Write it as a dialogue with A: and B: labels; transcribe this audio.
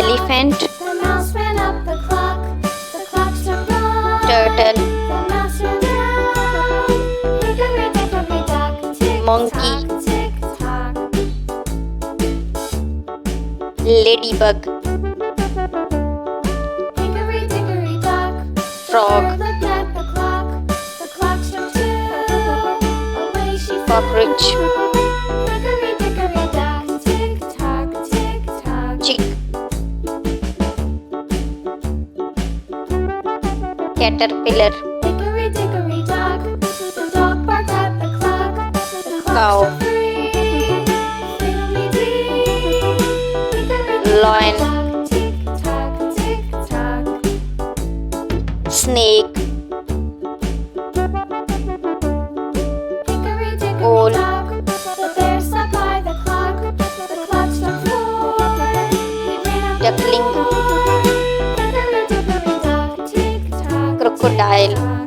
A: Elephant.
B: The mouse ran up the clock. The clock struck wrong.
A: Turtle.
B: The mouse ran down. Hickory dickory dock. Tick
A: Monkey.
B: tock, tick tock.
A: Ladybug.
B: Hickory dickory dock.
A: Frog.
B: The bird looked at the clock. The clock struck 2. Away she flew.
A: Cockroach.
B: Hickory dickory dock. Tick tock, tick tock.
A: Chick. Caterpillar.
B: Hickory dickory dock. The dog barked at the clock. The clock
A: Cow.
B: struck 3. Fiddly-dee. Hickory
A: Lion.
B: dock. Tick tock, tick tock.
A: Snake.
B: Hickory dickory
A: Owl.
B: dock. The bear sat by the clock. The clock struck 4. He ran up the
A: Duckling.
B: floor. Hickory dickory dock. Tick tock.
A: Crocodile.
B: Tick tock.